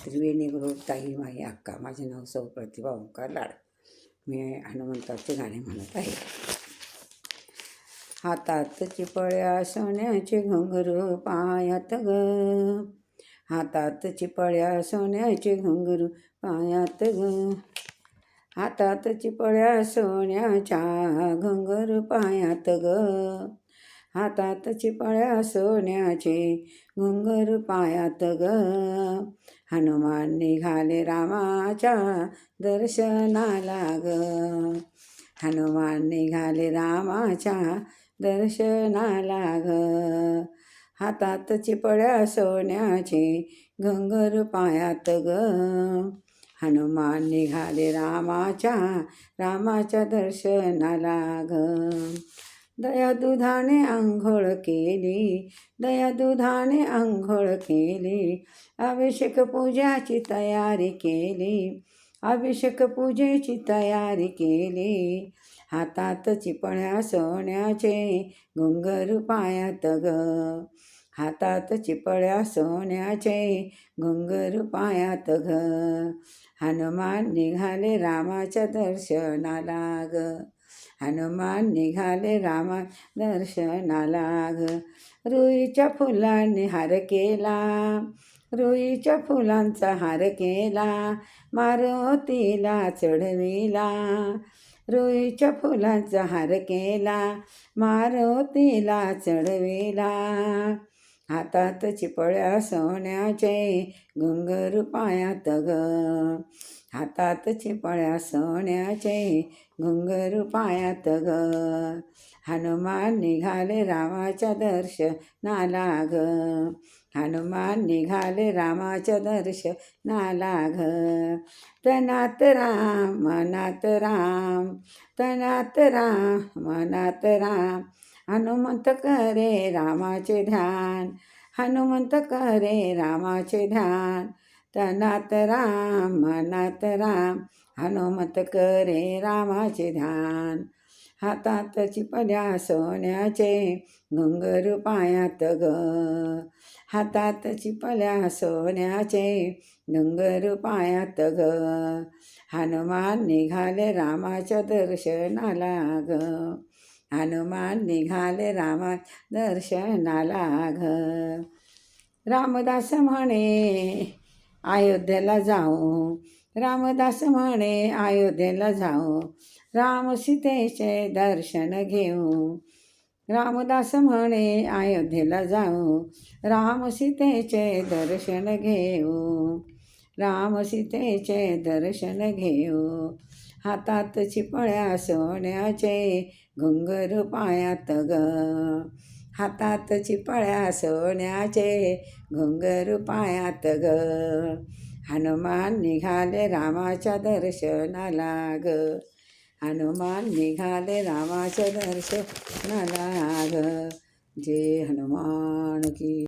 त्रिवेणी group ताई माई अक्का. माझे नाव सौ प्रतिभा ओंकार लाड. मी हनुमंताचे गाणे म्हणत आहे. हातात चिपळ्या सोन्याचे घुंगरू पायात ग, हातात चिपळ्या सोन्याचे घुंगरू पायात ग, हातात चिपळ्या सोन्याच्या घुंगरू पायात ग, हातात चिपळ्या सोन्याचे घुंगरू पायात ग. हनुमान निघाले रामाच्या दर्शनाला ग, हनुमान निघाले रामाच्या दर्शनाला ग, हातात चिपळ्या सोन्याचे घुंगरू पायात ग. हनुमान निघाले रामाच्या दर्शनाला ग. दया दुधाने आंघोळ केली, दया दुधाने आंघोळ केली, अभिषेक पूजाची तयारी केली, अभिषेक पूजेची तयारी केली, हातात चिपळ्या सोन्याचे घुंगरू पायात ग, हातात चिपळ्या सोन्याचे घुंगरू पायात ग. हनुमान निघाले रामाच्या दर्शनाला ग, हनुमान निघाले रामा दर्शनाला ग. रुईच्या फुलांनी हार केला, रुईच्या फुलांचा हार केला, मारुतीला चढविला, रुईच्या फुलांचा हार केला, मारुतीला चढविला, हातात चिपळ्या सोन्याचे घुंगरू पायात ग, हातात चिपळ्या सोन्याचे घुंगरू पायात ग. हनुमान निघाले रामाच्या दर्शनाला ग, हनुमान निघाले रामाच्या दर्शनाला ग. तनात राम मनात राम, तनात राम मनात राम, हनुमंत करे रामाचे ध्यान, हनुमंत करे रामाचे ध्यान, तनात राम मनात राम, हनुमंत करे रामाचे ध्यान. हातात चिपळ्या सोन्याचे घुंगरू पायात ग, हातात चिपळ्या सोन्याचे घुंगरू पायात ग. हनुमान निघाले रामाच्या दर्शनाला ग, हनुमान निघाले रामा दर्शनाला ग. रामदास म्हणे अयोध्येला जाऊ, रामदास म्हणे अयोध्येला जाऊ, राम सीतेचे दर्शन घेऊ, रामदास म्हणे अयोध्येला जाऊ, राम सीतेचे दर्शन घेऊ, राम सीतेचे दर्शन घेऊ, हातात चिपळ्या सोन्याचे घुंगरू पायात ग, हातात चिपळ्या सोन्याचे घुंगरू पायात ग. हनुमान निघाले रामाच्या दर्शनाला ग, हनुमान निघाले रामाच्या दर्शनाला ग. जय हनुमान की